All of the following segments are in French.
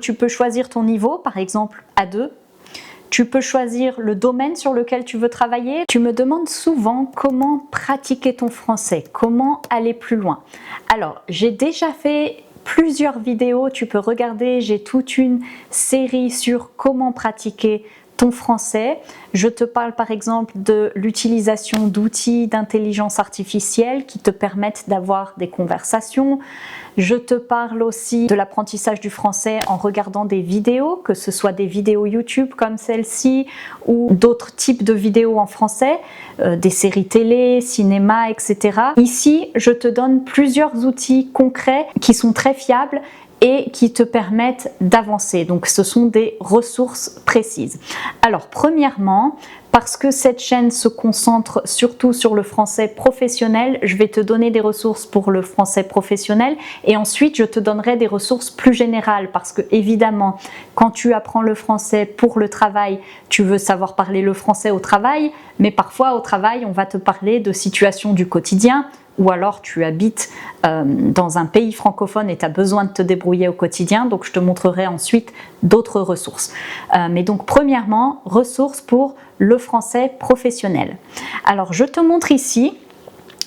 Tu peux choisir ton niveau, par exemple A2. Tu peux choisir le domaine sur lequel tu veux travailler. Tu me demandes souvent comment pratiquer ton français, comment aller plus loin. Alors, j'ai déjà fait plusieurs vidéos, tu peux regarder, j'ai toute une série sur comment pratiquer ton français. Je te parle par exemple de l'utilisation d'outils d'intelligence artificielle qui te permettent d'avoir des conversations. Je te parle aussi de l'apprentissage du français en regardant des vidéos, que ce soit des vidéos YouTube comme celle-ci ou d'autres types de vidéos en français, des séries télé, cinéma, etc. Ici, je te donne plusieurs outils concrets qui sont très fiables et qui te permettent d'avancer. Donc ce sont des ressources précises. Alors premièrement, parce que cette chaîne se concentre surtout sur le français professionnel, je vais te donner des ressources pour le français professionnel et ensuite je te donnerai des ressources plus générales parce que évidemment, quand tu apprends le français pour le travail, tu veux savoir parler le français au travail, mais parfois au travail, on va te parler de situations du quotidien, ou alors tu habites dans un pays francophone et tu as besoin de te débrouiller au quotidien, donc je te montrerai ensuite d'autres ressources. Mais donc premièrement, ressources pour le français professionnel. Alors je te montre ici,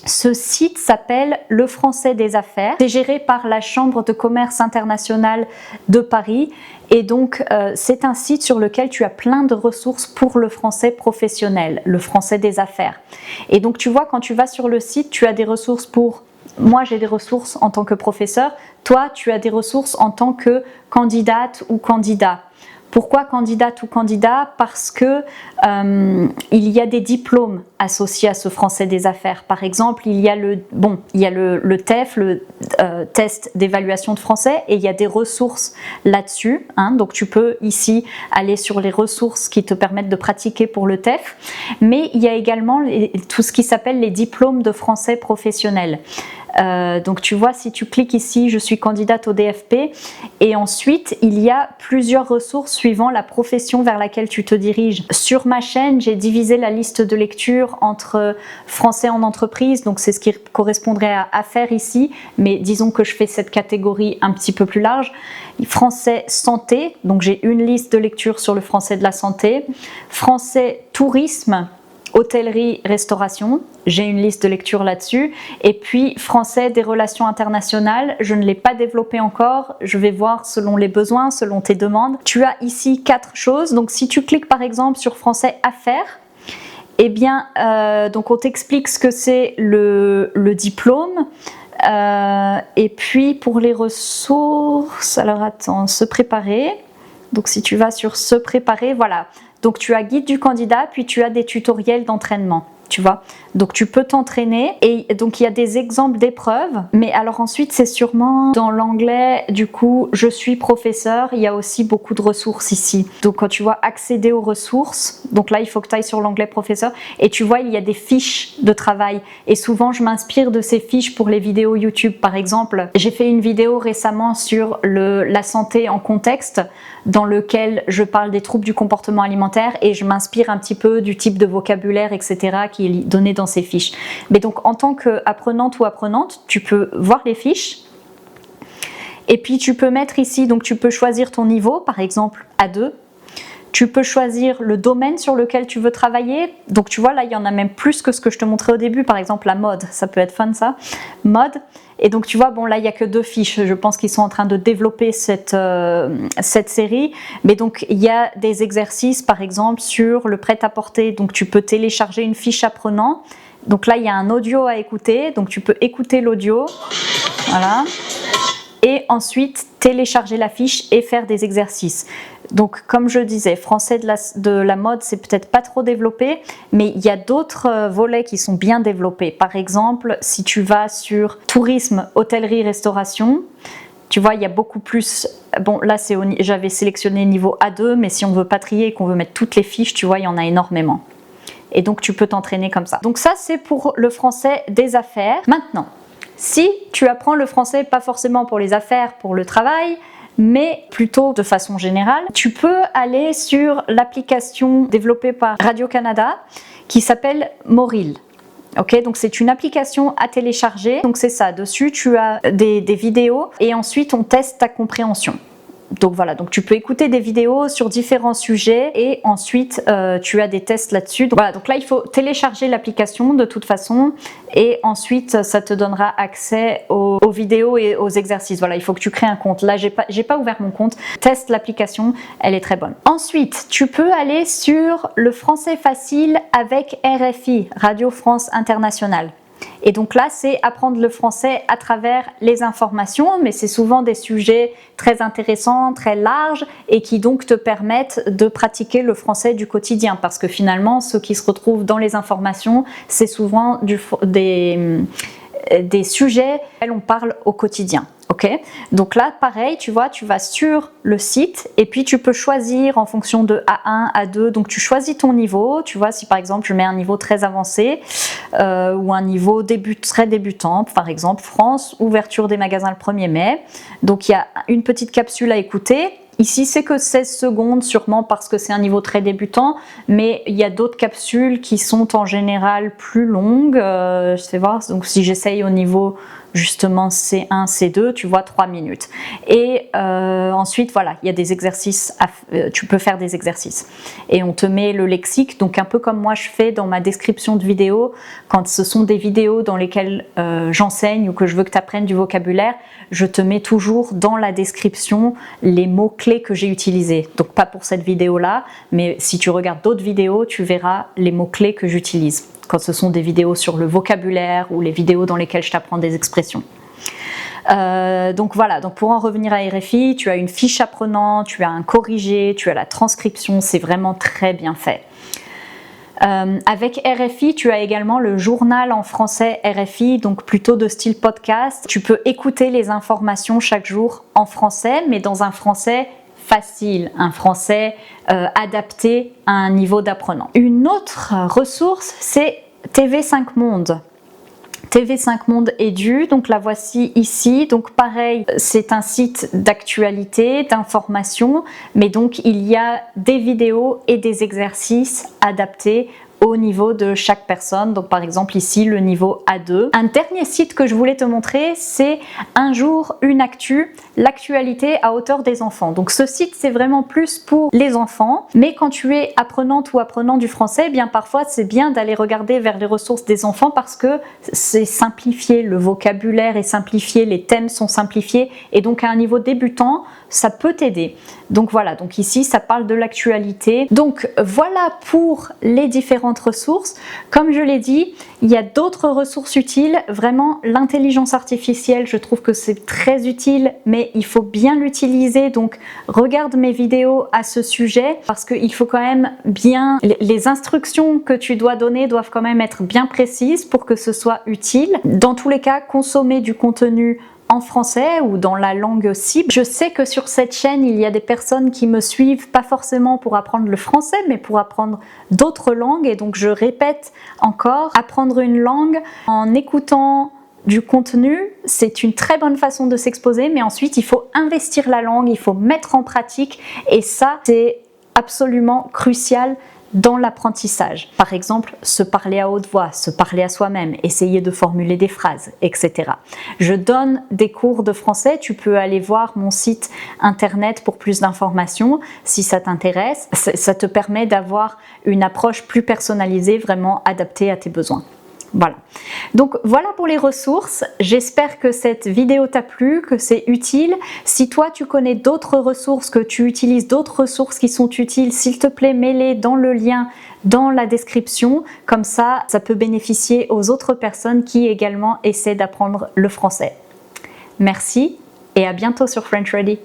ce site s'appelle Le Français des Affaires, c'est géré par la Chambre de commerce internationale de Paris et donc c'est un site sur lequel tu as plein de ressources pour le français professionnel, le français des affaires. Et donc tu vois, quand tu vas sur le site, tu as des ressources pour... Moi j'ai des ressources en tant que professeur, toi tu as des ressources en tant que candidate ou candidat. Pourquoi candidate ou candidat? Parce que il y a des diplômes associés à ce français des affaires. Par exemple, il y a le TEF, le test d'évaluation de français, et il y a des ressources là-dessus. Donc tu peux ici aller sur les ressources qui te permettent de pratiquer pour le TEF. Mais il y a également tout ce qui s'appelle les diplômes de français professionnel. Donc tu vois, si tu cliques ici, je suis candidate au DFP et ensuite il y a plusieurs ressources suivant la profession vers laquelle tu te diriges. Sur ma chaîne, j'ai divisé la liste de lecture entre français en entreprise, donc c'est ce qui correspondrait à affaires ici, mais disons que je fais cette catégorie un petit peu plus large. Français santé, donc j'ai une liste de lecture sur le français de la santé. Français tourisme, hôtellerie, restauration, j'ai une liste de lecture là-dessus. Et puis français des relations internationales, je ne l'ai pas développé encore, je vais voir selon les besoins, selon tes demandes. Tu as ici 4 choses, donc si tu cliques par exemple sur français affaires, eh bien donc on t'explique ce que c'est le diplôme. Et puis pour les ressources, alors attends, se préparer. Donc si tu vas sur se préparer, voilà. Donc tu as guide du candidat, puis tu as des tutoriels d'entraînement, tu vois. Donc tu peux t'entraîner et donc il y a des exemples d'épreuves. Mais alors ensuite c'est sûrement dans l'anglais, du coup je suis professeur, il y a aussi beaucoup de ressources ici. Donc quand tu vois accéder aux ressources, donc là il faut que tu ailles sur l'onglet professeur et tu vois il y a des fiches de travail. Et souvent je m'inspire de ces fiches pour les vidéos YouTube. Par exemple, j'ai fait une vidéo récemment sur la santé en contexte, dans lequel je parle des troubles du comportement alimentaire et je m'inspire un petit peu du type de vocabulaire, etc. qui est donné dans ces fiches. Mais donc en tant qu'apprenante ou apprenante, tu peux voir les fiches et puis tu peux mettre ici, donc tu peux choisir ton niveau, par exemple A2. Tu peux choisir le domaine sur lequel tu veux travailler. Donc tu vois là, il y en a même plus que ce que je te montrais au début. Par exemple la mode, ça peut être fun ça, mode. Et donc tu vois, bon là il n'y a que 2 fiches, je pense qu'ils sont en train de développer cette série. Mais donc il y a des exercices par exemple sur le prêt-à-porter, donc tu peux télécharger une fiche apprenant. Donc là il y a un audio à écouter, donc tu peux écouter l'audio, voilà. Et ensuite télécharger la fiche et faire des exercices. Donc comme je disais, français de la mode c'est peut-être pas trop développé, mais il y a d'autres volets qui sont bien développés. Par exemple, si tu vas sur tourisme, hôtellerie, restauration, tu vois il y a beaucoup plus, bon là j'avais sélectionné niveau A2, mais si on veut pas trier et qu'on veut mettre toutes les fiches, tu vois il y en a énormément. Et donc tu peux t'entraîner comme ça. Donc ça c'est pour le français des affaires. Maintenant, si tu apprends le français pas forcément pour les affaires, pour le travail, mais plutôt de façon générale, tu peux aller sur l'application développée par Radio-Canada qui s'appelle Moril. Ok, donc c'est une application à télécharger. Donc c'est ça, dessus tu as des vidéos et ensuite on teste ta compréhension. Donc voilà, donc tu peux écouter des vidéos sur différents sujets et ensuite tu as des tests là-dessus. Donc voilà, donc là il faut télécharger l'application de toute façon et ensuite ça te donnera accès aux vidéos et aux exercices. Voilà, il faut que tu crées un compte. Là j'ai pas ouvert mon compte. Teste l'application, elle est très bonne. Ensuite, tu peux aller sur le français facile avec RFI, Radio France Internationale. Et donc là, c'est apprendre le français à travers les informations, mais c'est souvent des sujets très intéressants, très larges et qui donc te permettent de pratiquer le français du quotidien. Parce que finalement, ce qui se retrouve dans les informations, c'est souvent des sujets auxquels on parle au quotidien. Okay. Donc là, pareil, tu vois, tu vas sur le site et puis tu peux choisir en fonction de A1, A2. Donc tu choisis ton niveau. Tu vois, si par exemple je mets un niveau très avancé ou un niveau très débutant, par exemple France, ouverture des magasins le 1er mai. Donc il y a une petite capsule à écouter. Ici, c'est que 16 secondes, sûrement parce que c'est un niveau très débutant, mais il y a d'autres capsules qui sont en général plus longues. Je vais voir, donc si j'essaye au niveau justement C1, C2, tu vois 3 minutes. Et ensuite, voilà, il y a des exercices, tu peux faire des exercices. Et on te met le lexique, donc un peu comme moi je fais dans ma description de vidéo, quand ce sont des vidéos dans lesquelles j'enseigne ou que je veux que tu apprennes du vocabulaire, je te mets toujours dans la description les mots-clés que j'ai utilisés. Donc pas pour cette vidéo-là, mais si tu regardes d'autres vidéos, tu verras les mots-clés que j'utilise quand ce sont des vidéos sur le vocabulaire ou les vidéos dans lesquelles je t'apprends des expressions. Donc voilà, donc pour en revenir à RFI, tu as une fiche apprenant, tu as un corrigé, tu as la transcription, c'est vraiment très bien fait. Avec RFI, tu as également le journal en français RFI, donc plutôt de style podcast. Tu peux écouter les informations chaque jour en français, mais dans un français facile, un français adapté à un niveau d'apprenant. Une autre ressource, c'est TV5 Monde. TV5 Monde Edu, donc la voici ici. Donc pareil, c'est un site d'actualité, d'information, mais donc il y a des vidéos et des exercices adaptés au niveau de chaque personne. Donc par exemple ici le niveau A2. Un dernier site que je voulais te montrer, c'est Un jour une actu, l'actualité à hauteur des enfants. Donc ce site c'est vraiment plus pour les enfants, mais quand tu es apprenante ou apprenant du français, eh bien parfois c'est bien d'aller regarder vers les ressources des enfants parce que c'est simplifié, le vocabulaire est simplifié, les thèmes sont simplifiés et donc à un niveau débutant, ça peut t'aider. Donc voilà, donc ici ça parle de l'actualité. Donc voilà pour les différentes ressources. Comme je l'ai dit, il y a d'autres ressources utiles. Vraiment, l'intelligence artificielle, je trouve que c'est très utile, mais il faut bien l'utiliser. Donc regarde mes vidéos à ce sujet parce qu'il faut quand même bien... Les instructions que tu dois donner doivent quand même être bien précises pour que ce soit utile. Dans tous les cas, consommer du contenu en français ou dans la langue cible. Je sais que sur cette chaîne, il y a des personnes qui me suivent, pas forcément pour apprendre le français, mais pour apprendre d'autres langues. Et donc je répète encore, apprendre une langue en écoutant du contenu, c'est une très bonne façon de s'exposer, mais ensuite il faut investir la langue, il faut mettre en pratique et ça, c'est absolument crucial dans l'apprentissage. Par exemple, se parler à haute voix, se parler à soi-même, essayer de formuler des phrases, etc. Je donne des cours de français, tu peux aller voir mon site internet pour plus d'informations si ça t'intéresse. Ça te permet d'avoir une approche plus personnalisée, vraiment adaptée à tes besoins. Voilà. Donc voilà pour les ressources. J'espère que cette vidéo t'a plu, que c'est utile. Si toi tu connais d'autres ressources, que tu utilises d'autres ressources qui sont utiles, s'il te plaît, mets-les dans le lien dans la description. Comme ça, ça peut bénéficier aux autres personnes qui également essaient d'apprendre le français. Merci et à bientôt sur French Ready.